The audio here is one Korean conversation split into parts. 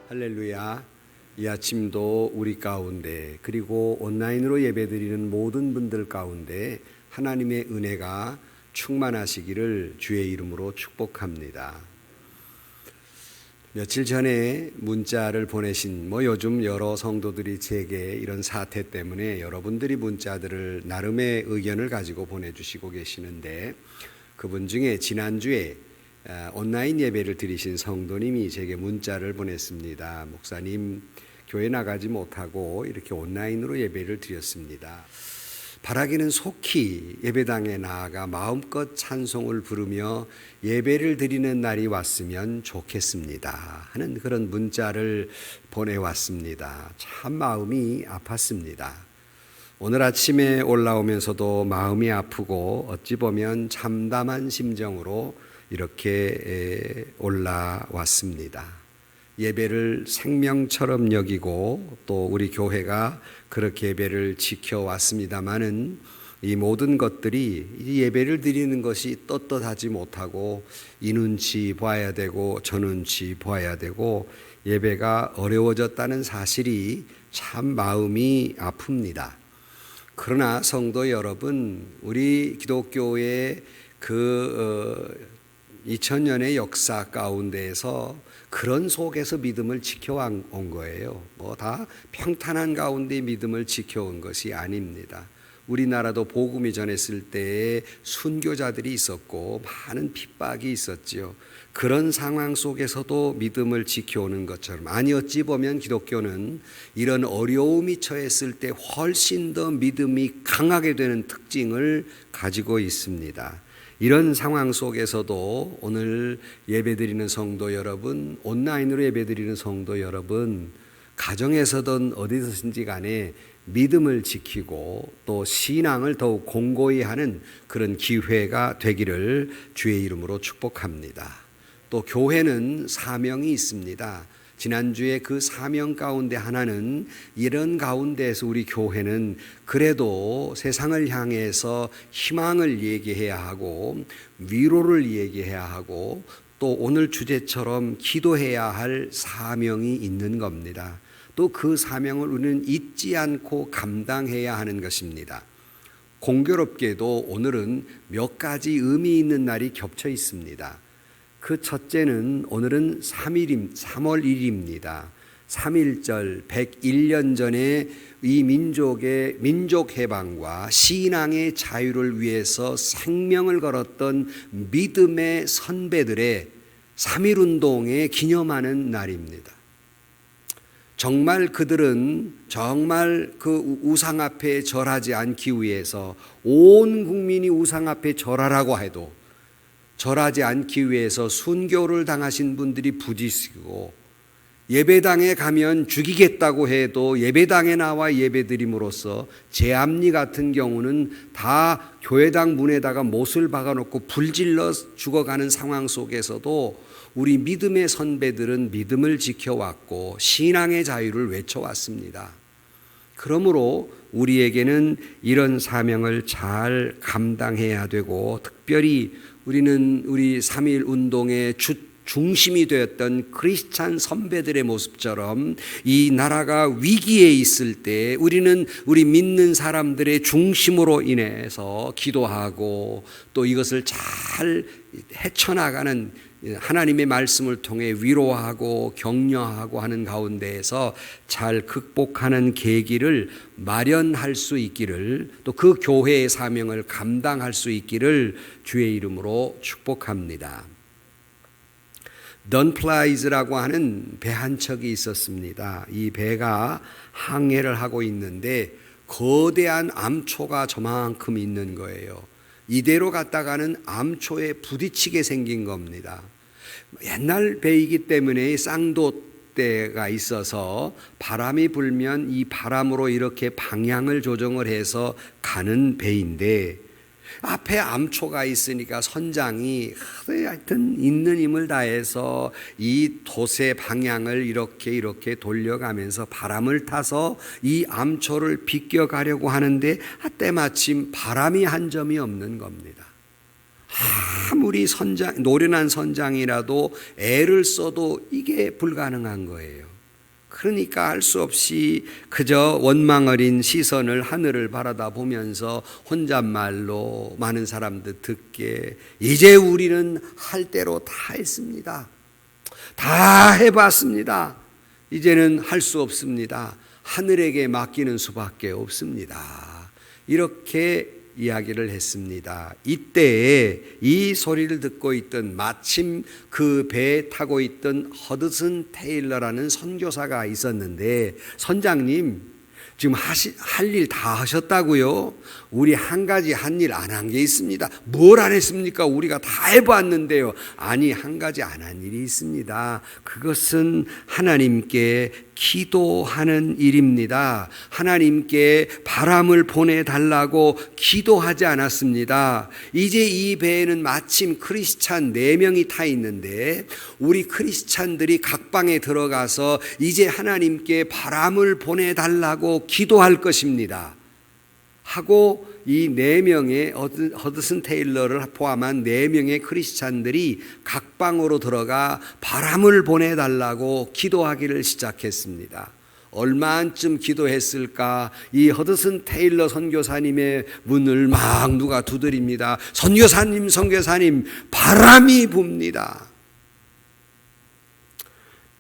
할렐루야. 이 아침도 우리 가운데 그리고 온라인으로 예배드리는 모든 분들 가운데 하나님의 은혜가 충만하시기를 주의 이름으로 축복합니다. 며칠 전에 문자를 보내신 요즘 여러 성도들이 제게 이런 사태 때문에 여러분들이 문자들을 나름의 의견을 가지고 보내주시고 계시는데, 그분 중에 지난주에 온라인 예배를 드리신 성도님이 제게 문자를 보냈습니다. 목사님, 교회 나가지 못하고 이렇게 온라인으로 예배를 드렸습니다. 바라기는 속히 예배당에 나아가 마음껏 찬송을 부르며 예배를 드리는 날이 왔으면 좋겠습니다 하는 그런 문자를 보내왔습니다. 참 마음이 아팠습니다. 오늘 아침에 올라오면서도 마음이 아프고 어찌 보면 참담한 심정으로 이렇게 올라왔습니다. 예배를 생명처럼 여기고 또 우리 교회가 그렇게 예배를 지켜왔습니다마는 이 모든 것들이 이 예배를 드리는 것이 떳떳하지 못하고 이 눈치 봐야 되고 저 눈치 봐야 되고 예배가 어려워졌다는 사실이 참 마음이 아픕니다. 그러나 성도 여러분, 우리 기독교의 2000년의 역사 가운데에서 그런 속에서 믿음을 지켜온 거예요. 다 평탄한 가운데 믿음을 지켜온 것이 아닙니다. 우리나라도 복음이 전했을 때에 순교자들이 있었고 많은 핍박이 있었지요. 그런 상황 속에서도 믿음을 지켜오는 것처럼, 아니 어찌 보면 기독교는 이런 어려움이 처했을 때 훨씬 더 믿음이 강하게 되는 특징을 가지고 있습니다. 이런 상황 속에서도 오늘 예배드리는 성도 여러분, 온라인으로 예배드리는 성도 여러분, 가정에서든 어디서든지 간에 믿음을 지키고 또 신앙을 더욱 공고히 하는 그런 기회가 되기를 주의 이름으로 축복합니다. 또 교회는 사명이 있습니다. 지난주에 그 사명 가운데 하나는 이런 가운데에서 우리 교회는 그래도 세상을 향해서 희망을 얘기해야 하고 위로를 얘기해야 하고 또 오늘 주제처럼 기도해야 할 사명이 있는 겁니다. 또 그 사명을 우리는 잊지 않고 감당해야 하는 것입니다. 공교롭게도 오늘은 몇 가지 의미 있는 날이 겹쳐 있습니다. 그 첫째는 오늘은 3월 1일입니다. 3.1절 101년 전에 이 민족의 민족 해방과 신앙의 자유를 위해서 생명을 걸었던 믿음의 선배들의 3.1운동에 기념하는 날입니다. 정말 그들은 정말 그 우상 앞에 절하지 않기 위해서 온 국민이 우상 앞에 절하라고 해도 절하지 않기 위해서 순교를 당하신 분들이 부딪히고, 예배당에 가면 죽이겠다고 해도 예배당에 나와 예배드림으로써 제암리 같은 경우는 다 교회당 문에다가 못을 박아놓고 불질러 죽어가는 상황 속에서도 우리 믿음의 선배들은 믿음을 지켜왔고 신앙의 자유를 외쳐왔습니다. 그러므로 우리에게는 이런 사명을 잘 감당해야 되고, 특별히 우리는 우리 3.1 운동의 중심이 되었던 크리스찬 선배들의 모습처럼 이 나라가 위기에 있을 때 우리는 우리 믿는 사람들의 중심으로 인해서 기도하고 또 이것을 잘 헤쳐나가는 하나님의 말씀을 통해 위로하고 격려하고 하는 가운데에서 잘 극복하는 계기를 마련할 수 있기를, 또 그 교회의 사명을 감당할 수 있기를 주의 이름으로 축복합니다. 던플라이즈라고 하는 배 한 척이 있었습니다. 이 배가 항해를 하고 있는데 거대한 암초가 저만큼 있는 거예요. 이대로 갔다가는 암초에 부딪히게 생긴 겁니다. 옛날 배이기 때문에 쌍도대가 있어서 바람이 불면 이 바람으로 이렇게 방향을 조정을 해서 가는 배인데, 앞에 암초가 있으니까 선장이 하여튼 있는 힘을 다해서 이 돛의 방향을 이렇게 돌려가면서 바람을 타서 이 암초를 비껴가려고 하는데 때마침 바람이 한 점이 없는 겁니다. 아무리 노련한 선장이라도 애를 써도 이게 불가능한 거예요. 그러니까 할 수 없이 그저 원망 어린 시선을 하늘을 바라다 보면서 혼잣말로 많은 사람들 듣게 이제 우리는 할 대로 다 했습니다. 다 해봤습니다. 이제는 할 수 없습니다. 하늘에게 맡기는 수밖에 없습니다. 이렇게 이야기를 했습니다. 이때에 이 소리를 듣고 있던 마침 그 배에 타고 있던 허드슨 테일러라는 선교사가 있었는데, 선장님 지금 할 일 다 하셨다고요? 우리 한 가지 한 일 안 한 게 있습니다. 뭘 안 했습니까? 우리가 다 해봤는데요. 아니, 한 가지 안 한 일이 있습니다. 그것은 하나님께 기도하는 일입니다. 하나님께 바람을 보내달라고 기도하지 않았습니다. 이제 이 배에는 마침 크리스찬 4명이 타 있는데 우리 크리스찬들이 각 방에 들어가서 이제 하나님께 바람을 보내달라고 기도할 것입니다. 하고 이 4명의 허드슨 테일러를 포함한 4명의 크리스찬들이 각 방으로 들어가 바람을 보내달라고 기도하기를 시작했습니다. 얼마쯤 기도했을까? 이 허드슨 테일러 선교사님의 문을 막 누가 두드립니다. 선교사님, 선교사님, 바람이 붑니다.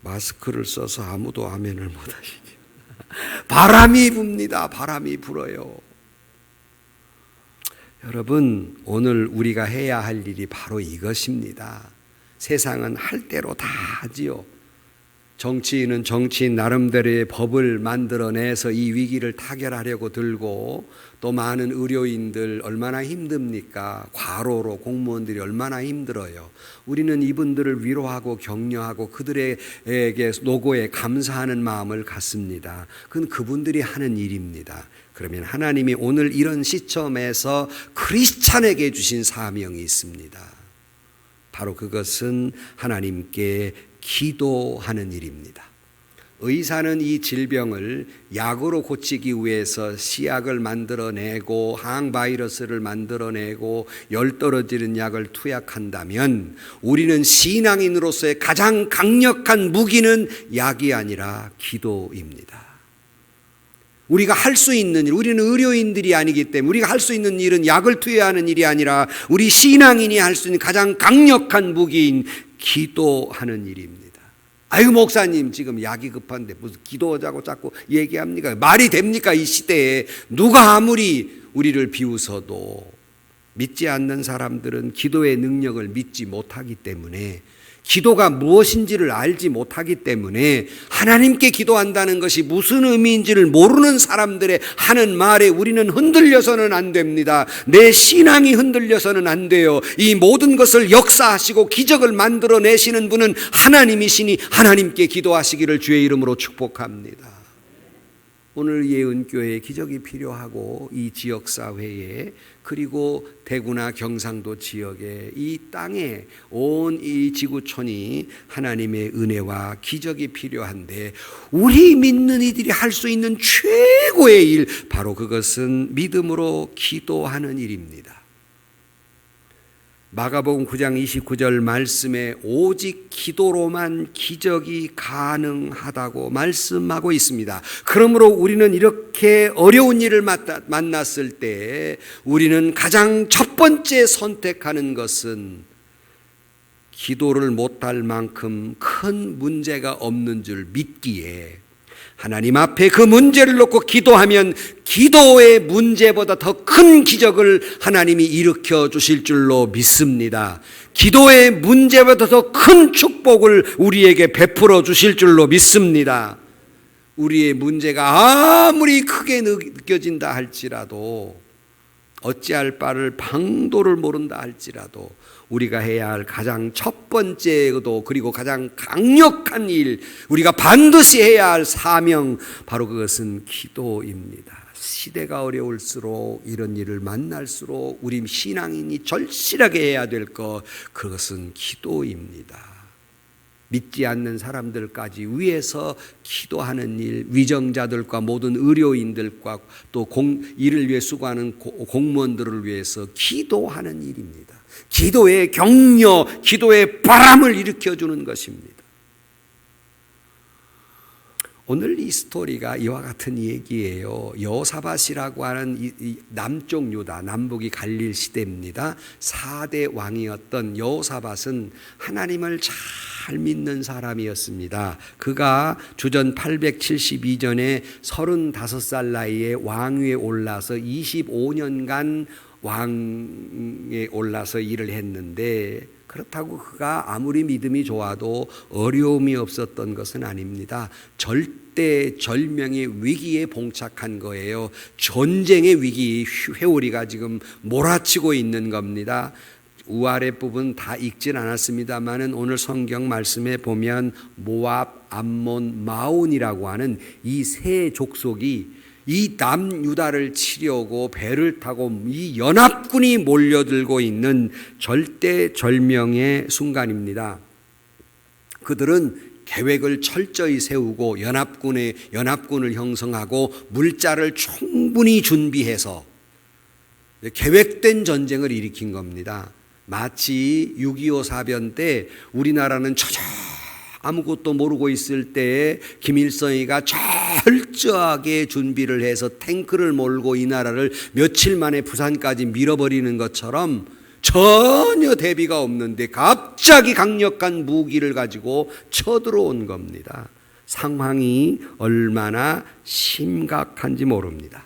마스크를 써서 아무도 아멘을 못하시죠. 바람이 붑니다. 바람이 불어요. 여러분, 오늘 우리가 해야 할 일이 바로 이것입니다. 세상은 할 대로 다 하지요. 정치인은 정치인 나름대로의 법을 만들어내서 이 위기를 타결하려고 들고, 또 많은 의료인들 얼마나 힘듭니까? 과로로 공무원들이 얼마나 힘들어요. 우리는 이분들을 위로하고 격려하고 그들에게 노고에 감사하는 마음을 갖습니다. 그건 그분들이 하는 일입니다. 그러면 하나님이 오늘 이런 시점에서 크리스찬에게 주신 사명이 있습니다. 바로 그것은 하나님께 기도하는 일입니다. 의사는 이 질병을 약으로 고치기 위해서 시약을 만들어내고 항바이러스를 만들어내고 열 떨어지는 약을 투약한다면, 우리는 신앙인으로서의 가장 강력한 무기는 약이 아니라 기도입니다. 우리가 할 수 있는 일, 우리는 의료인들이 아니기 때문에 우리가 할 수 있는 일은 약을 투여하는 일이 아니라 우리 신앙인이 할 수 있는 가장 강력한 무기인 기도하는 일입니다. 아유, 목사님 지금 약이 급한데 무슨 기도하자고 자꾸 얘기합니까? 말이 됩니까? 이 시대에 누가 아무리 우리를 비웃어도 믿지 않는 사람들은 기도의 능력을 믿지 못하기 때문에, 기도가 무엇인지를 알지 못하기 때문에 하나님께 기도한다는 것이 무슨 의미인지를 모르는 사람들의 하는 말에 우리는 흔들려서는 안 됩니다. 내 신앙이 흔들려서는 안 돼요. 이 모든 것을 역사하시고 기적을 만들어내시는 분은 하나님이시니 하나님께 기도하시기를 주의 이름으로 축복합니다. 오늘 예은교회에 기적이 필요하고 이 지역사회에, 그리고 대구나 경상도 지역에, 이 땅에 온 이 지구촌이 하나님의 은혜와 기적이 필요한데, 우리 믿는 이들이 할 수 있는 최고의 일, 바로 그것은 믿음으로 기도하는 일입니다. 마가복음 9장 29절 말씀에 오직 기도로만 기적이 가능하다고 말씀하고 있습니다. 그러므로 우리는 이렇게 어려운 일을 만났을 때 우리는 가장 첫 번째 선택하는 것은 기도를 못할 만큼 큰 문제가 없는 줄 믿기에, 하나님 앞에 그 문제를 놓고 기도하면 기도의 문제보다 더 큰 기적을 하나님이 일으켜 주실 줄로 믿습니다. 기도의 문제보다 더 큰 축복을 우리에게 베풀어 주실 줄로 믿습니다. 우리의 문제가 아무리 크게 느껴진다 할지라도, 어찌할 바를 방도를 모른다 할지라도, 우리가 해야 할 가장 첫 번째도 그리고 가장 강력한 일, 우리가 반드시 해야 할 사명, 바로 그것은 기도입니다. 시대가 어려울수록, 이런 일을 만날수록 우리 신앙인이 절실하게 해야 될 것, 그것은 기도입니다. 믿지 않는 사람들까지 위해서 기도하는 일, 위정자들과 모든 의료인들과 또 이를 위해 수고하는 공무원들을 위해서 기도하는 일입니다. 기도의 격려, 기도의 바람을 일으켜주는 것입니다. 오늘 이 스토리가 이와 같은 얘기예요. 여호사밧이라고 하는 이 남쪽 유다, 남북이 갈릴 시대입니다. 4대 왕이었던 여호사밧은 하나님을 잘 믿는 사람이었습니다. 그가 주전 872년에 35살 나이에 왕위에 올라서 25년간 왕에 올라서 일을 했는데, 그렇다고 그가 아무리 믿음이 좋아도 어려움이 없었던 것은 아닙니다. 절대절명의 위기에 봉착한 거예요. 전쟁의 위기, 회오리가 지금 몰아치고 있는 겁니다. 우아래 부분 다 읽진 않았습니다만은 오늘 성경 말씀에 보면 모압, 암몬, 마온이라고 하는 이 세 족속이 이 남유다를 치려고 배를 타고 이 연합군이 몰려들고 있는 절대절명의 순간입니다. 그들은 계획을 철저히 세우고 연합군을 형성하고 물자를 충분히 준비해서 계획된 전쟁을 일으킨 겁니다. 마치 6.25 사변 때 우리나라는 아무것도 모르고 있을 때에 김일성이가 철저하게 준비를 해서 탱크를 몰고 이 나라를 며칠 만에 부산까지 밀어버리는 것처럼 전혀 대비가 없는데 갑자기 강력한 무기를 가지고 쳐들어온 겁니다. 상황이 얼마나 심각한지 모릅니다.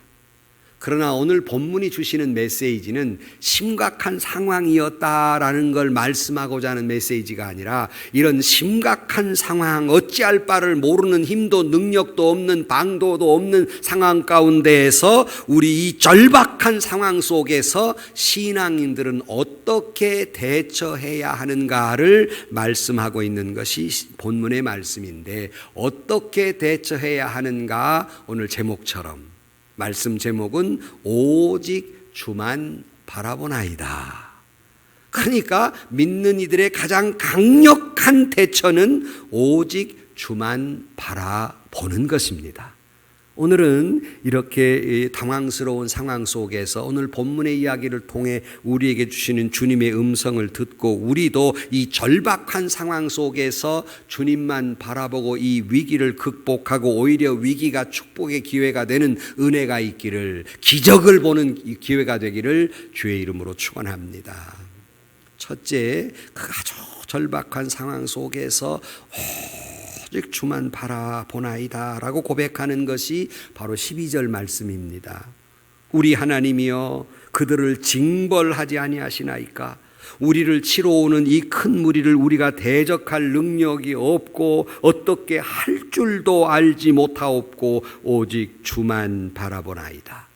그러나 오늘 본문이 주시는 메시지는 심각한 상황이었다라는 걸 말씀하고자 하는 메시지가 아니라, 이런 심각한 상황, 어찌할 바를 모르는 힘도 능력도 없는 방도도 없는 상황 가운데에서 우리 이 절박한 상황 속에서 신앙인들은 어떻게 대처해야 하는가를 말씀하고 있는 것이 본문의 말씀인데, 어떻게 대처해야 하는가, 오늘 제목처럼 말씀 제목은 오직 주만 바라보나이다. 그러니까 믿는 이들의 가장 강력한 대처는 오직 주만 바라보는 것입니다. 오늘은 이렇게 당황스러운 상황 속에서 오늘 본문의 이야기를 통해 우리에게 주시는 주님의 음성을 듣고, 우리도 이 절박한 상황 속에서 주님만 바라보고 이 위기를 극복하고 오히려 위기가 축복의 기회가 되는 은혜가 있기를, 기적을 보는 기회가 되기를 주의 이름으로 축원합니다. 첫째, 그 아주 절박한 상황 속에서 오직 주만 바라보나이다 라고 고백하는 것이 바로 12절 말씀입니다. 우리 하나님이여 그들을 징벌하지 아니하시나이까. 우리를 치러 오는 이 큰 무리를 우리가 대적할 능력이 없고 어떻게 할 줄도 알지 못하옵고 오직 주만 바라보나이다.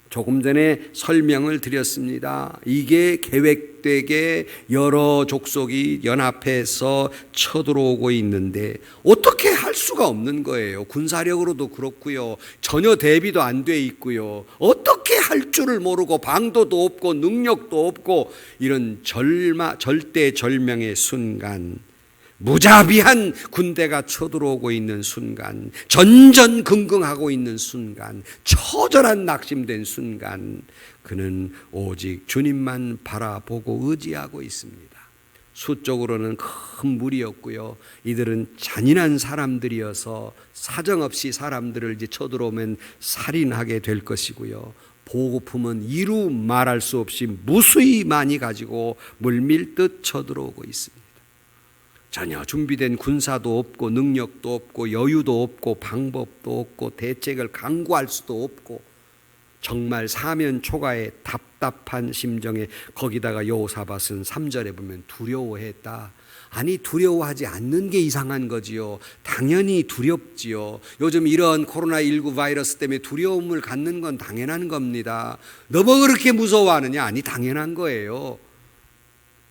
조금 전에 설명을 드렸습니다. 이게 계획되게 여러 족속이 연합해서 쳐들어오고 있는데 어떻게 할 수가 없는 거예요. 군사력으로도 그렇고요. 전혀 대비도 안 돼 있고요. 어떻게 할 줄을 모르고 방도도 없고 능력도 없고, 이런 절대절명의 순간, 무자비한 군대가 쳐들어오고 있는 순간, 전전긍긍하고 있는 순간, 처절한 낙심된 순간, 그는 오직 주님만 바라보고 의지하고 있습니다. 수적으로는 큰 무리였고요. 이들은 잔인한 사람들이어서 사정없이 사람들을 이제 쳐들어오면 살인하게 될 것이고요. 보급품은 이루 말할 수 없이 무수히 많이 가지고 물밀듯 쳐들어오고 있습니다. 전혀 준비된 군사도 없고 능력도 없고 여유도 없고 방법도 없고 대책을 강구할 수도 없고, 정말 사면 초가의 답답한 심정에, 거기다가 여호사밧은 3절에 보면 두려워했다. 아니, 두려워하지 않는 게 이상한 거지요. 당연히 두렵지요. 요즘 이런 코로나19 바이러스 때문에 두려움을 갖는 건 당연한 겁니다. 너 뭐 그렇게 무서워하느냐? 아니, 당연한 거예요.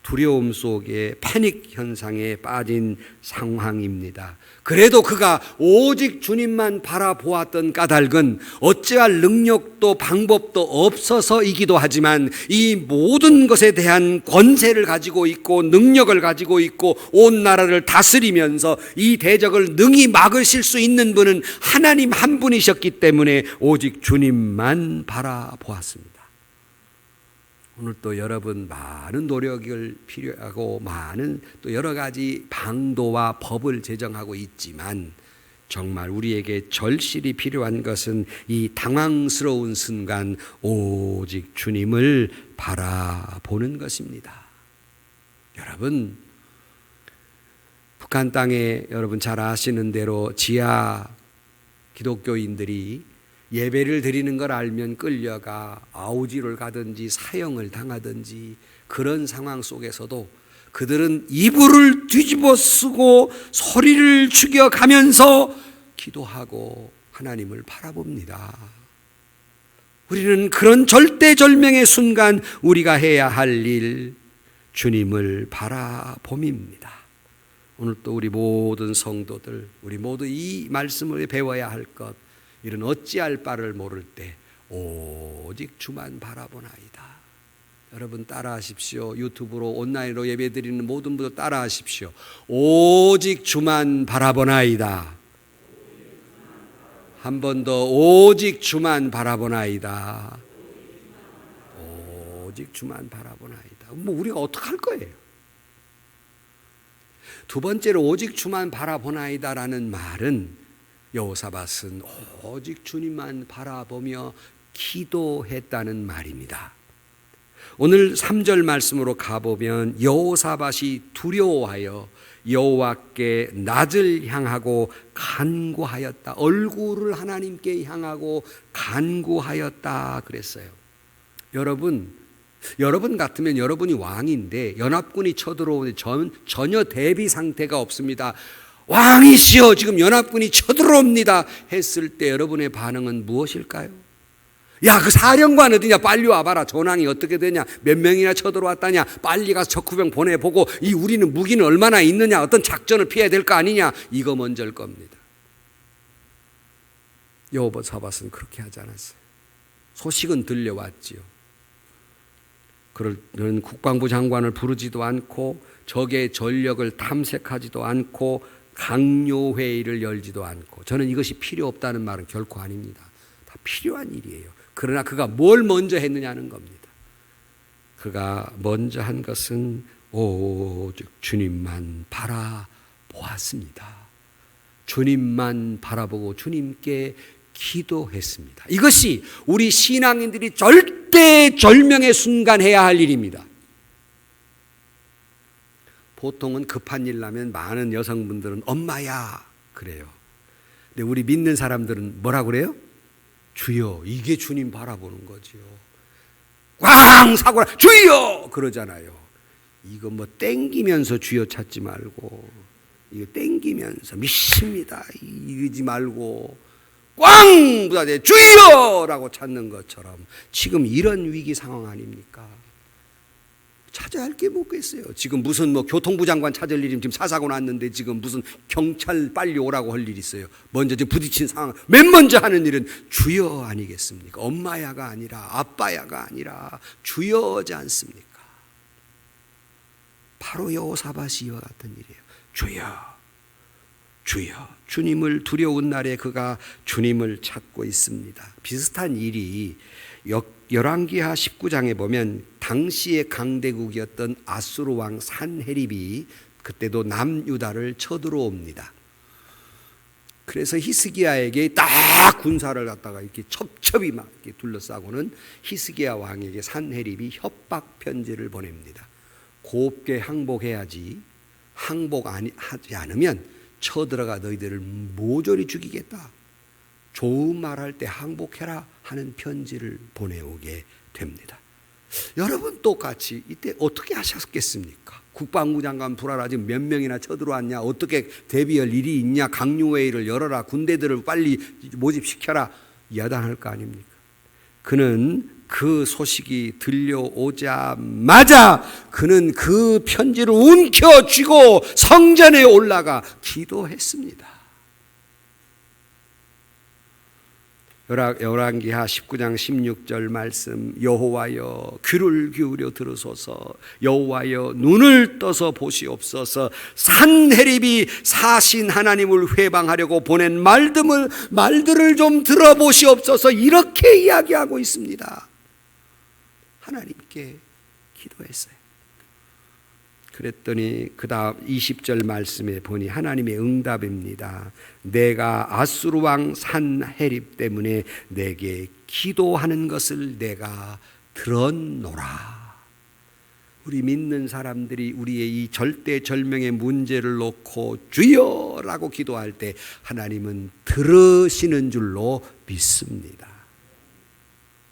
두려움 속에 패닉 현상에 빠진 상황입니다. 그래도 그가 오직 주님만 바라보았던 까닭은 어찌할 능력도 방법도 없어서이기도 하지만, 이 모든 것에 대한 권세를 가지고 있고 능력을 가지고 있고 온 나라를 다스리면서 이 대적을 능히 막으실 수 있는 분은 하나님 한 분이셨기 때문에 오직 주님만 바라보았습니다. 오늘 또 여러분 많은 노력을 필요하고 많은 또 여러 가지 방도와 법을 제정하고 있지만, 정말 우리에게 절실히 필요한 것은 이 당황스러운 순간 오직 주님을 바라보는 것입니다. 여러분, 북한 땅에 여러분 잘 아시는 대로 지하 기독교인들이 예배를 드리는 걸 알면 끌려가 아우지를 가든지 사형을 당하든지 그런 상황 속에서도 그들은 이불을 뒤집어 쓰고 소리를 죽여가면서 기도하고 하나님을 바라봅니다. 우리는 그런 절대절명의 순간 우리가 해야 할 일, 주님을 바라봄입니다. 오늘 또 우리 모든 성도들, 우리 모두 이 말씀을 배워야 할 것, 이런 어찌할 바를 모를 때 오직 주만 바라보나이다. 여러분 따라하십시오. 유튜브로 온라인으로 예배드리는 모든 분들 따라하십시오. 오직 주만 바라보나이다. 한 번 더 오직 주만 바라보나이다. 오직 주만 바라보나이다. 뭐 우리가 어떡할 거예요? 두 번째로 오직 주만 바라보나이다라는 말은 여호사밧은 오직 주님만 바라보며 기도했다는 말입니다. 오늘 3절 말씀으로 가보면 여호사밧이 두려워하여 여호와께 낯을 향하고 간구하였다. 얼굴을 하나님께 향하고 간구하였다 그랬어요. 여러분 같으면 여러분이 왕인데 연합군이 쳐들어오는데 전혀 대비 상태가 없습니다. 왕이시여 지금 연합군이 쳐들어옵니다 했을 때 여러분의 반응은 무엇일까요? 야, 그 사령관 어디냐? 빨리 와봐라. 전황이 어떻게 되냐? 몇 명이나 쳐들어왔다냐? 빨리 가서 적후병 보내보고 우리는 무기는 얼마나 있느냐? 어떤 작전을 피해야 될 거 아니냐? 이거 먼저일 겁니다. 여호사밧은 그렇게 하지 않았어요. 소식은 들려왔지요. 그런 국방부 장관을 부르지도 않고 적의 전력을 탐색하지도 않고 강요회의를 열지도 않고, 저는 이것이 필요 없다는 말은 결코 아닙니다. 다 필요한 일이에요. 그러나 그가 뭘 먼저 했느냐는 겁니다. 그가 먼저 한 것은 오직 주님만 바라보았습니다. 주님만 바라보고 주님께 기도했습니다. 이것이 우리 신앙인들이 절대절명의 순간 해야 할 일입니다. 보통은 급한 일 나면 많은 여성분들은 엄마야 그래요. 근데 우리 믿는 사람들은 뭐라 그래요? 주여. 이게 주님 바라보는 거지요. 꽝 사고라 주여 그러잖아요. 이거 뭐 땡기면서 주여 찾지 말고, 이거 땡기면서 믿습니다 이러지 말고 꽝 부다대 주여라고 찾는 것처럼 지금 이런 위기 상황 아닙니까? 찾아야 할 게 뭐겠어요? 지금 무슨 교통부 장관 찾을 일이면 지금 사사고 났는데 지금 무슨 경찰 빨리 오라고 할 일이 있어요. 먼저 지금 부딪힌 상황 맨 먼저 하는 일은 주여 아니겠습니까? 엄마야가 아니라 아빠야가 아니라 주여지 않습니까? 바로 여호사밧이 이와 같은 일이에요. 주여, 주여. 주님을 두려운 날에 그가 주님을 찾고 있습니다. 비슷한 일이 열왕기하 19장에 보면 당시의 강대국이었던 아수르 왕 산헤립이 그때도 남유다를 쳐들어옵니다. 그래서 히스기야에게 딱 군사를 갖다가 이렇게 첩첩이 막 이렇게 둘러싸고는 히스기야 왕에게 산헤립이 협박 편지를 보냅니다. 곱게 항복해야지, 항복하지 않으면 쳐들어가 너희들을 모조리 죽이겠다. 좋은 말할 때 항복해라 하는 편지를 보내오게 됩니다. 여러분 똑같이 이때 어떻게 하셨겠습니까? 국방부 장관 불하라 지금 몇 명이나 쳐들어왔냐? 어떻게 대비할 일이 있냐? 강요회의를 열어라. 군대들을 빨리 모집시켜라. 야단할 거 아닙니까? 그는 그 소식이 들려오자마자 그는 그 편지를 움켜쥐고 성전에 올라가 기도했습니다. 열왕기하 19장 16절 말씀, 여호와여 귀를 기울여 들으소서, 여호와여 눈을 떠서 보시옵소서. 산헤립이 사신 하나님을 회방하려고 보낸 말들을 좀 들어보시옵소서. 이렇게 이야기하고 있습니다. 하나님께 기도했어요. 그랬더니 그 다음 20절 말씀에 보니 하나님의 응답입니다. 내가 아수르 왕 산헤립 때문에 내게 기도하는 것을 내가 들었노라. 우리 믿는 사람들이 우리의 이 절대절명의 문제를 놓고 주여라고 기도할 때 하나님은 들으시는 줄로 믿습니다.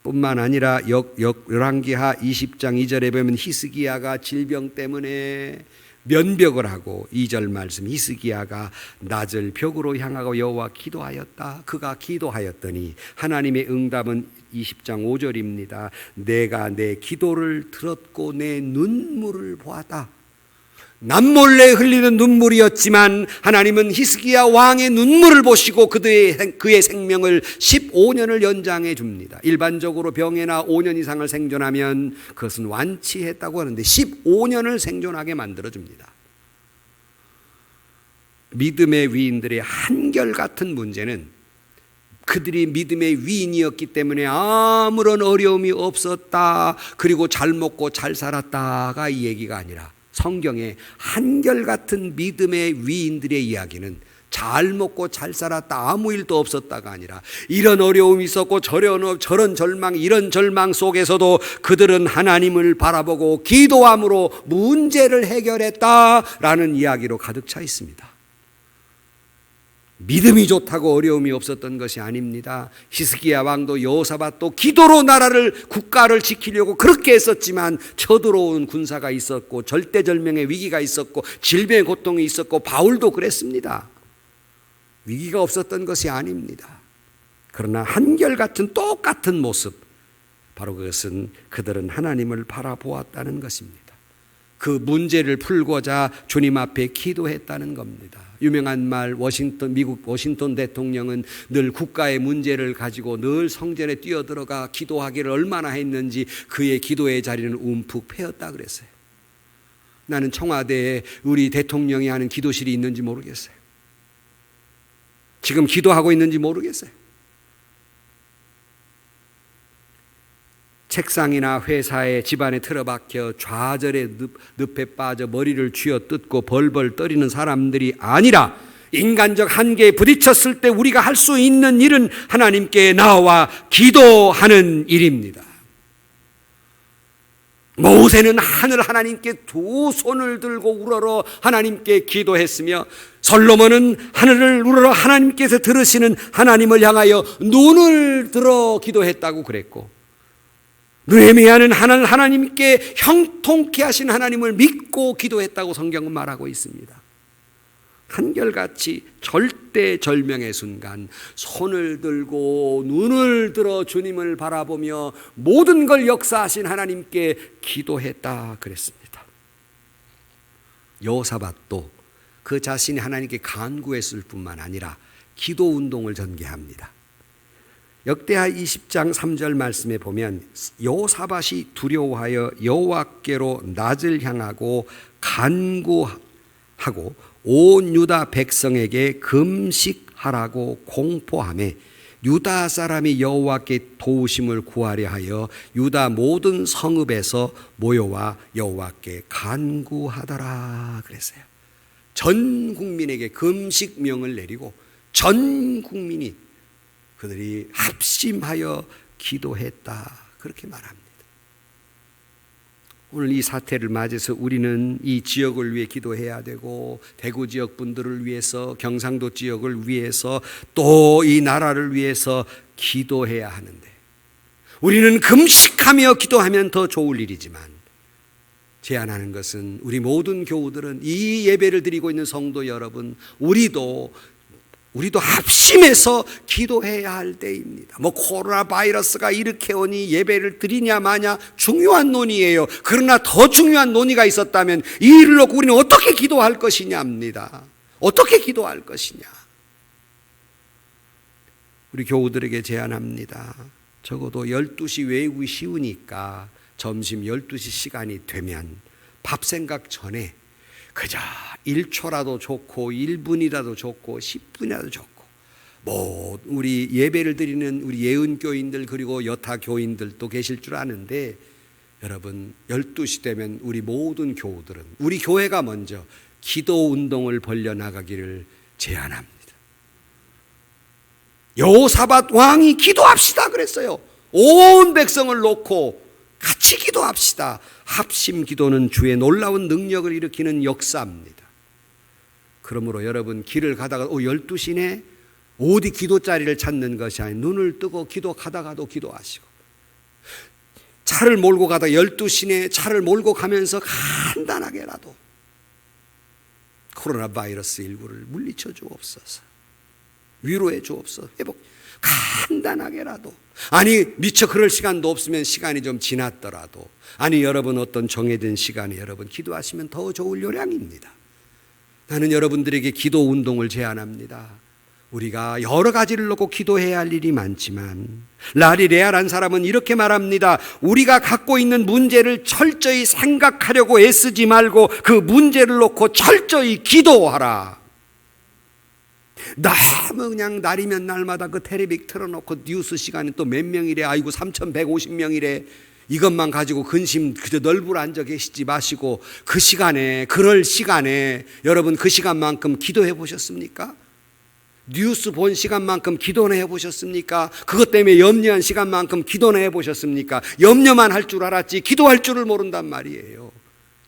뿐만 아니라 열왕기하 20장 2절에 보면 히스기야가 질병 때문에 면벽을 하고 2절 말씀 히스기야가 낮을 벽으로 향하고 여호와 기도하였다. 그가 기도하였더니 하나님의 응답은 20장 5절입니다. 내가 내 기도를 들었고 내 눈물을 보았다. 남몰래 흘리는 눈물이었지만 하나님은 히스기야 왕의 눈물을 보시고 그의 생명을 15년을 연장해 줍니다. 일반적으로 병에나 5년 이상을 생존하면 그것은 완치했다고 하는데 15년을 생존하게 만들어 줍니다. 믿음의 위인들의 한결같은 문제는 그들이 믿음의 위인이었기 때문에 아무런 어려움이 없었다, 그리고 잘 먹고 잘 살았다가 이 얘기가 아니라 성경의 한결같은 믿음의 위인들의 이야기는 잘 먹고 잘 살았다, 아무 일도 없었다가 아니라 이런 어려움이 있었고 저런 절망, 이런 절망 속에서도 그들은 하나님을 바라보고 기도함으로 문제를 해결했다라는 이야기로 가득 차 있습니다. 믿음이 좋다고 어려움이 없었던 것이 아닙니다. 히스기야 왕도 여호사밧도 기도로 국가를 지키려고 그렇게 했었지만 쳐들어온 군사가 있었고 절대절명의 위기가 있었고 질병의 고통이 있었고 바울도 그랬습니다. 위기가 없었던 것이 아닙니다. 그러나 한결같은 똑같은 모습, 바로 그것은 그들은 하나님을 바라보았다는 것입니다. 그 문제를 풀고자 주님 앞에 기도했다는 겁니다. 유명한 말, 미국 워싱턴 대통령은 늘 국가의 문제를 가지고 늘 성전에 뛰어들어가 기도하기를 얼마나 했는지 그의 기도의 자리는 움푹 패였다 그랬어요. 나는 청와대에 우리 대통령이 하는 기도실이 있는지 모르겠어요. 지금 기도하고 있는지 모르겠어요. 책상이나 회사에 집안에 틀어박혀 좌절의 늪에 빠져 머리를 쥐어뜯고 벌벌 떨리는 사람들이 아니라 인간적 한계에 부딪혔을 때 우리가 할 수 있는 일은 하나님께 나와 기도하는 일입니다. 모세는 하나님께 두 손을 들고 우러러 하나님께 기도했으며 솔로몬은 하늘을 우러러 하나님께서 들으시는 하나님을 향하여 눈을 들어 기도했다고 그랬고, 느헤미야는 하나님께 형통케 하신 하나님을 믿고 기도했다고 성경은 말하고 있습니다. 한결같이 절대절명의 순간 손을 들고 눈을 들어 주님을 바라보며 모든 걸 역사하신 하나님께 기도했다 그랬습니다. 여호사밧도 그 자신이 하나님께 간구했을 뿐만 아니라 기도 운동을 전개합니다. 역대하 20장 3절 말씀에 보면 여호사밧이 두려워하여 여호와께로 낯을 향하고 간구하고 온 유다 백성에게 금식하라고 공포하며 유다 사람이 여호와께 도우심을 구하려 하여 유다 모든 성읍에서 모여와 여호와께 간구하더라 그랬어요. 전 국민에게 금식명을 내리고 전 국민이 그들이 합심하여 기도했다 그렇게 말합니다. 오늘 이 사태를 맞이해서 우리는 이 지역을 위해 기도해야 되고, 대구 지역 분들을 위해서, 경상도 지역을 위해서, 또 이 나라를 위해서 기도해야 하는데, 우리는 금식하며 기도하면 더 좋을 일이지만 제안하는 것은 우리 모든 교우들은, 이 예배를 드리고 있는 성도 여러분, 우리도 합심해서 기도해야 할 때입니다. 코로나 바이러스가 일으켜오니 예배를 드리냐 마냐 중요한 논의예요. 그러나 더 중요한 논의가 있었다면 이 일을 놓고 우리는 어떻게 기도할 것이냐입니다. 어떻게 기도할 것이냐. 우리 교우들에게 제안합니다. 적어도 12시 외우기 쉬우니까 점심 12시 시간이 되면 밥 생각 전에 그저 1초라도 좋고 1분이라도 좋고 10분이라도 좋고, 우리 예배를 드리는 우리 예은교인들 그리고 여타 교인들도 계실 줄 아는데 여러분 12시 되면 우리 모든 교우들은 우리 교회가 먼저 기도 운동을 벌려나가기를 제안합니다. 여호사밧 왕이 기도합시다 그랬어요. 온 백성을 놓고 같이 기도합시다. 합심 기도는 주의 놀라운 능력을 일으키는 역사입니다. 그러므로 여러분 길을 가다가 12시네 어디 기도자리를 찾는 것이 아니라 눈을 뜨고 기도하다가도 기도하시고, 차를 몰고 가다 12시내 차를 몰고 가면서 간단하게라도 코로나 바이러스 19를 물리쳐 주옵소서, 위로해 주옵소서, 회복 간단하게라도, 아니 미처 그럴 시간도 없으면 시간이 좀 지났더라도, 아니 여러분 어떤 정해진 시간에 여러분 기도하시면 더 좋을 요량입니다. 나는 여러분들에게 기도 운동을 제안합니다. 우리가 여러 가지를 놓고 기도해야 할 일이 많지만 라리 레알한 사람은 이렇게 말합니다. 우리가 갖고 있는 문제를 철저히 생각하려고 애쓰지 말고 그 문제를 놓고 철저히 기도하라. 너무 그냥 날이면 날마다 그 텔레비 틀어놓고 뉴스 시간에 또 몇 명이래, 아이고 3,150명이래, 이것만 가지고 근심 그저 널브러 앉아 계시지 마시고 그 시간에, 그럴 시간에 여러분 그 시간만큼 기도해 보셨습니까? 뉴스 본 시간만큼 기도는 해보셨습니까? 그것 때문에 염려한 시간만큼 기도는 해보셨습니까? 염려만 할 줄 알았지 기도할 줄을 모른단 말이에요.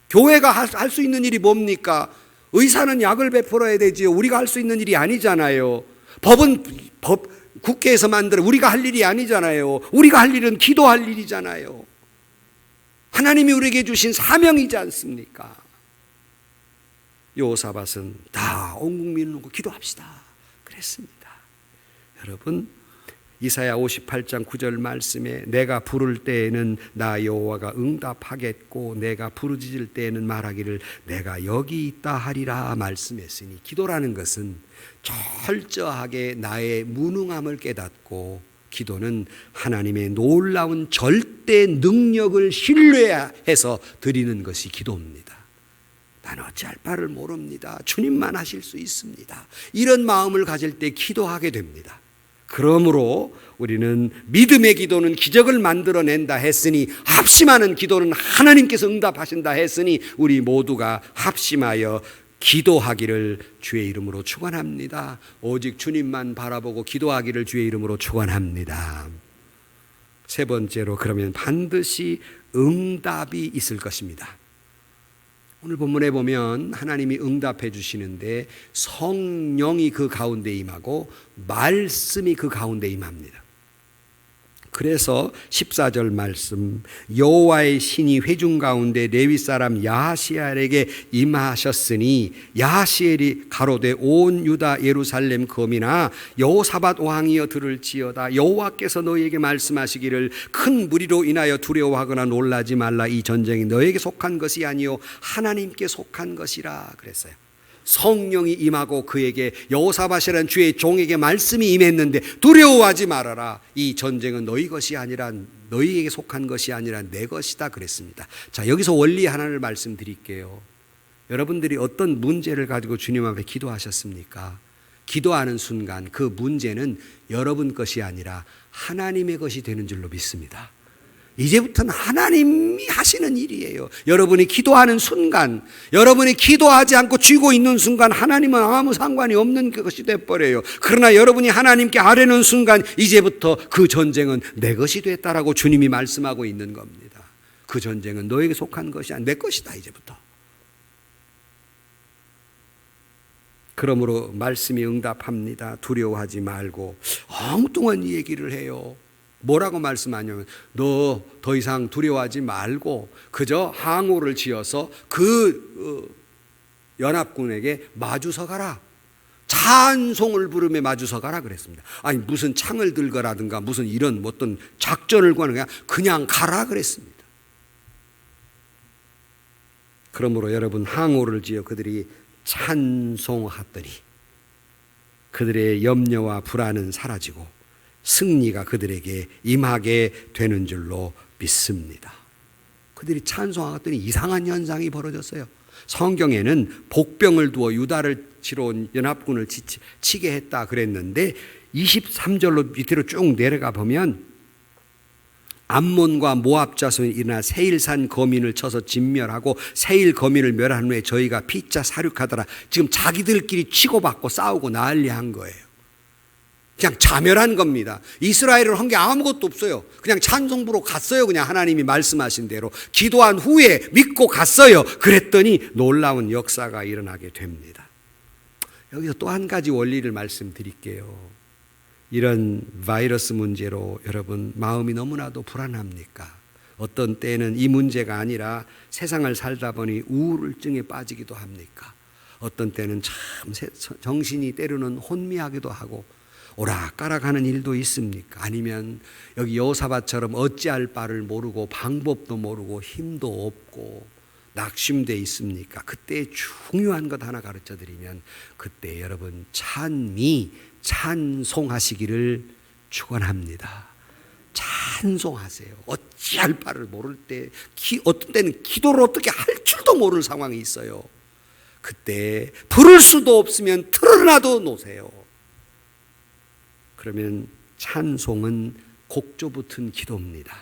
교회가 할 수 있는 일이 뭡니까? 의사는 약을 베풀어야 되지요. 우리가 할 수 있는 일이 아니잖아요. 법은 국회에서 만들어 우리가 할 일이 아니잖아요. 우리가 할 일은 기도할 일이잖아요. 하나님이 우리에게 주신 사명이지 않습니까? 여호사밧은 다 온 국민을 놓고 기도합시다 그랬습니다. 여러분 이사야 58장 9절 말씀에 내가 부를 때에는 나 여호와가 응답하겠고 내가 부르짖을 때에는 말하기를 내가 여기 있다 하리라 말씀했으니, 기도라는 것은 철저하게 나의 무능함을 깨닫고, 기도는 하나님의 놀라운 절대 능력을 신뢰해서 드리는 것이 기도입니다. 나는 어찌할 바를 모릅니다. 주님만 하실 수 있습니다. 이런 마음을 가질 때 기도하게 됩니다. 그러므로 우리는 믿음의 기도는 기적을 만들어낸다 했으니, 합심하는 기도는 하나님께서 응답하신다 했으니 우리 모두가 합심하여 기도하기를 주의 이름으로 축원합니다. 오직 주님만 바라보고 기도하기를 주의 이름으로 축원합니다. 세 번째로, 그러면 반드시 응답이 있을 것입니다. 오늘 본문에 보면 하나님이 응답해 주시는데 성령이 그 가운데 임하고 말씀이 그 가운데 임합니다. 그래서 14절 말씀, 여호와의 신이 회중 가운데 레위 사람 야하시엘에게 임하셨으니 야하시엘이 가로되 온 유다 예루살렘 거민아 여호사밧 왕이여 들을지어다. 여호와께서 너희에게 말씀하시기를 큰 무리로 인하여 두려워하거나 놀라지 말라. 이 전쟁이 너에게 속한 것이 아니요 하나님께 속한 것이라 그랬어요. 성령이 임하고 그에게, 여호사밧이라는 주의 종에게 말씀이 임했는데 두려워하지 말아라. 이 전쟁은 너희 것이 아니라, 너희에게 속한 것이 아니라 내 것이다 그랬습니다. 자, 여기서 원리 하나를 말씀드릴게요. 여러분들이 어떤 문제를 가지고 주님 앞에 기도하셨습니까? 기도하는 순간 그 문제는 여러분 것이 아니라 하나님의 것이 되는 줄로 믿습니다. 이제부터는 하나님이 하시는 일이에요. 여러분이 기도하는 순간, 여러분이 기도하지 않고 쥐고 있는 순간 하나님은 아무 상관이 없는 것이 돼버려요. 그러나 여러분이 하나님께 아뢰는 순간 이제부터 그 전쟁은 내 것이 됐다라고 주님이 말씀하고 있는 겁니다. 그 전쟁은 너에게 속한 것이 아니라 내 것이다 이제부터. 그러므로 말씀이 응답합니다. 두려워하지 말고. 엉뚱한 얘기를 해요. 뭐라고 말씀하냐면 너 더 이상 두려워하지 말고 그저 항우를 지어서 그 연합군에게 마주서 가라. 찬송을 부르며 마주서 가라 그랬습니다. 아니 무슨 창을 들거라든가 무슨 이런 어떤 작전을 구하는 게 그냥 가라 그랬습니다. 그러므로 여러분 항우를 지어 그들이 찬송하더니 그들의 염려와 불안은 사라지고 승리가 그들에게 임하게 되는 줄로 믿습니다. 그들이 찬송하더니 이상한 현상이 벌어졌어요. 성경에는 복병을 두어 유다를 치러 온 연합군을 치게 했다 그랬는데 23절로 밑으로 쭉 내려가 보면 암몬과 모압 자손이 일어나 세일산 거민을 쳐서 진멸하고 세일 거민을 멸한 후에 저희가 피차 사륙하더라. 지금 자기들끼리 치고받고 싸우고 난리한 거예요. 그냥 자멸한 겁니다. 이스라엘은 한 게 아무것도 없어요. 그냥 찬송부로 갔어요. 그냥 하나님이 말씀하신 대로 기도한 후에 믿고 갔어요. 그랬더니 놀라운 역사가 일어나게 됩니다. 여기서 또 한 가지 원리를 말씀드릴게요. 이런 바이러스 문제로 여러분 마음이 너무나도 불안합니까? 어떤 때는 이 문제가 아니라 세상을 살다 보니 우울증에 빠지기도 합니까? 어떤 때는 참 정신이 때로는 혼미하기도 하고 오락가락하는 일도 있습니까? 아니면 여기 여호사밧처럼 어찌할 바를 모르고 방법도 모르고 힘도 없고 낙심돼 있습니까? 그때 중요한 것 하나 가르쳐 드리면 그때 여러분 찬송하시기를 축원합니다. 찬송하세요. 어찌할 바를 모를 때 어떤 때는 기도를 어떻게 할 줄도 모를 상황이 있어요. 그때 부를 수도 없으면 틀어놔도 놓으세요. 그러면 찬송은 곡조 붙은 기도입니다.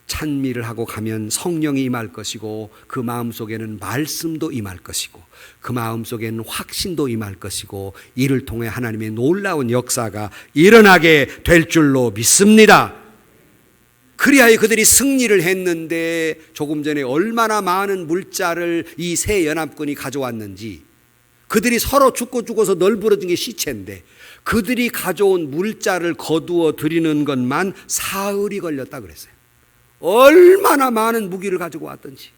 찬미를 하고 가면 성령이 임할 것이고 그 마음속에는 말씀도 임할 것이고 그 마음속에는 확신도 임할 것이고 이를 통해 하나님의 놀라운 역사가 일어나게 될 줄로 믿습니다. 그리하여 그들이 승리를 했는데 조금 전에 얼마나 많은 물자를 이 새 연합군이 가져왔는지, 그들이 서로 죽어서 널브러진 게 시체인데 그들이 가져온 물자를 거두어 드리는 것만 사흘이 걸렸다 그랬어요. 얼마나 많은 무기를 가지고 왔던지.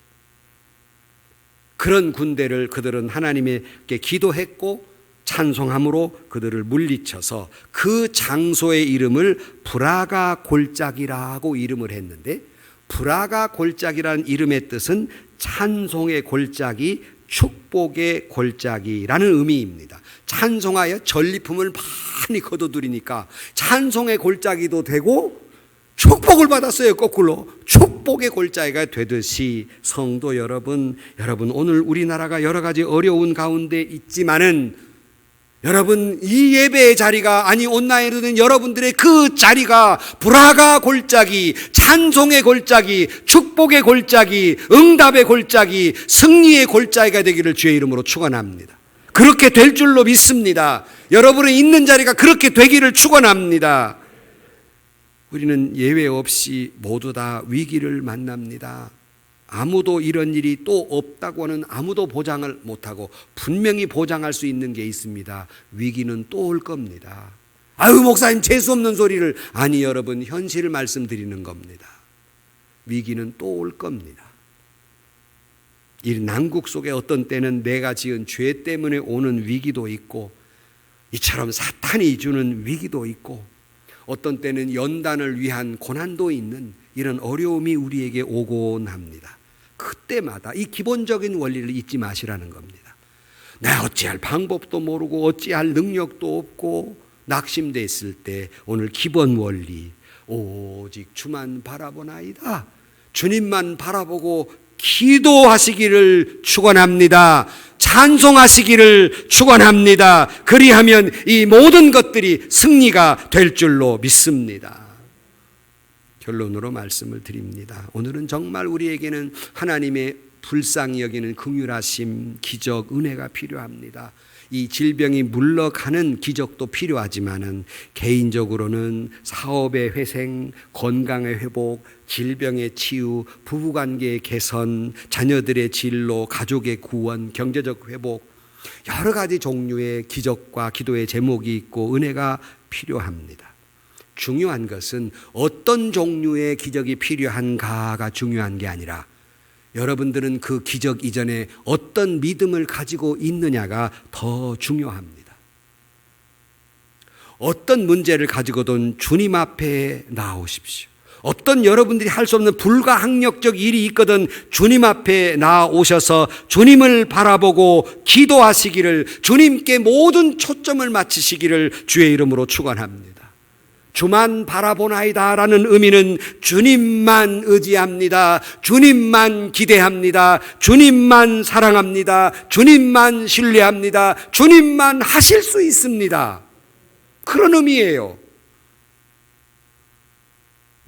그런 군대를 그들은 하나님께 기도했고 찬송함으로 그들을 물리쳐서 그 장소의 이름을 브라가 골짜기라고 이름을 했는데, 브라가 골짜기라는 이름의 뜻은 찬송의 골짜기, 축복의 골짜기라는 의미입니다. 찬송하여 전리품을 많이 거둬들이니까 찬송의 골짜기도 되고 축복을 받았어요. 거꾸로 축복의 골짜기가 되듯이 성도 여러분 오늘 우리나라가 여러 가지 어려운 가운데 있지만은 여러분 이 예배의 자리가, 아니 온라인으로는 여러분들의 그 자리가 브라가 골짜기, 찬송의 골짜기, 축복의 골짜기, 응답의 골짜기, 승리의 골짜기가 되기를 주의 이름으로 축원합니다. 그렇게 될 줄로 믿습니다. 여러분의 있는 자리가 그렇게 되기를 축원합니다. 우리는 예외 없이 모두 다 위기를 만납니다. 아무도 이런 일이 또 없다고는 아무도 보장을 못하고 분명히 보장할 수 있는 게 있습니다. 위기는 또 올 겁니다. 아유 목사님 재수 없는 소리를. 아니 여러분 현실을 말씀드리는 겁니다. 위기는 또 올 겁니다. 이 난국 속에 어떤 때는 내가 지은 죄 때문에 오는 위기도 있고 이처럼 사탄이 주는 위기도 있고 어떤 때는 연단을 위한 고난도 있는 이런 어려움이 우리에게 오곤 합니다. 그때마다 이 기본적인 원리를 잊지 마시라는 겁니다. 내가 어찌할 방법도 모르고 어찌할 능력도 없고 낙심됐을 때 오늘 기본 원리, 오직 주만 바라보나이다. 주님만 바라보고 기도하시기를 축원합니다. 찬송하시기를 축원합니다. 그리하면 이 모든 것들이 승리가 될 줄로 믿습니다. 결론으로 말씀을 드립니다. 오늘은 정말 우리에게는 하나님의 불쌍히 여기는 긍휼하심, 기적, 은혜가 필요합니다. 이 질병이 물러가는 기적도 필요하지만은 개인적으로는 사업의 회생, 건강의 회복, 질병의 치유, 부부관계의 개선, 자녀들의 진로, 가족의 구원, 경제적 회복, 여러 가지 종류의 기적과 기도의 제목이 있고 은혜가 필요합니다. 중요한 것은 어떤 종류의 기적이 필요한가가 중요한 게 아니라 여러분들은 그 기적 이전에 어떤 믿음을 가지고 있느냐가 더 중요합니다. 어떤 문제를 가지고든 주님 앞에 나오십시오. 어떤 여러분들이 할 수 없는 불가항력적 일이 있거든 주님 앞에 나오셔서 주님을 바라보고 기도하시기를, 주님께 모든 초점을 맞추시기를 주의 이름으로 축원합니다. 주만 바라보나이다 라는 의미는 주님만 의지합니다. 주님만 기대합니다. 주님만 사랑합니다. 주님만 신뢰합니다. 주님만 하실 수 있습니다. 그런 의미예요.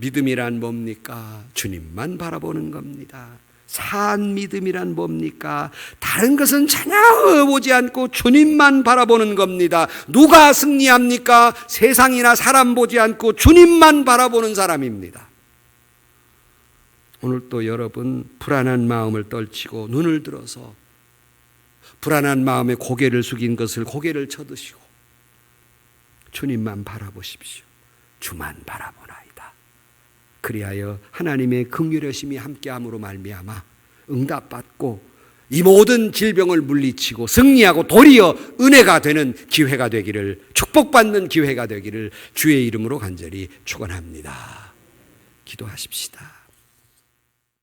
믿음이란 뭡니까? 주님만 바라보는 겁니다. 산 믿음이란 뭡니까? 다른 것은 전혀 보지 않고 주님만 바라보는 겁니다. 누가 승리합니까? 세상이나 사람 보지 않고 주님만 바라보는 사람입니다. 오늘 또 여러분 불안한 마음을 떨치고 눈을 들어서 불안한 마음에 고개를 숙인 것을 고개를 쳐드시고 주님만 바라보십시오. 주만 바라보나이다. 그리하여 하나님의 긍휼하심이 함께함으로 말미암아 응답받고 이 모든 질병을 물리치고 승리하고 도리어 은혜가 되는 기회가 되기를, 축복받는 기회가 되기를 주의 이름으로 간절히 축원합니다. 기도하십시다.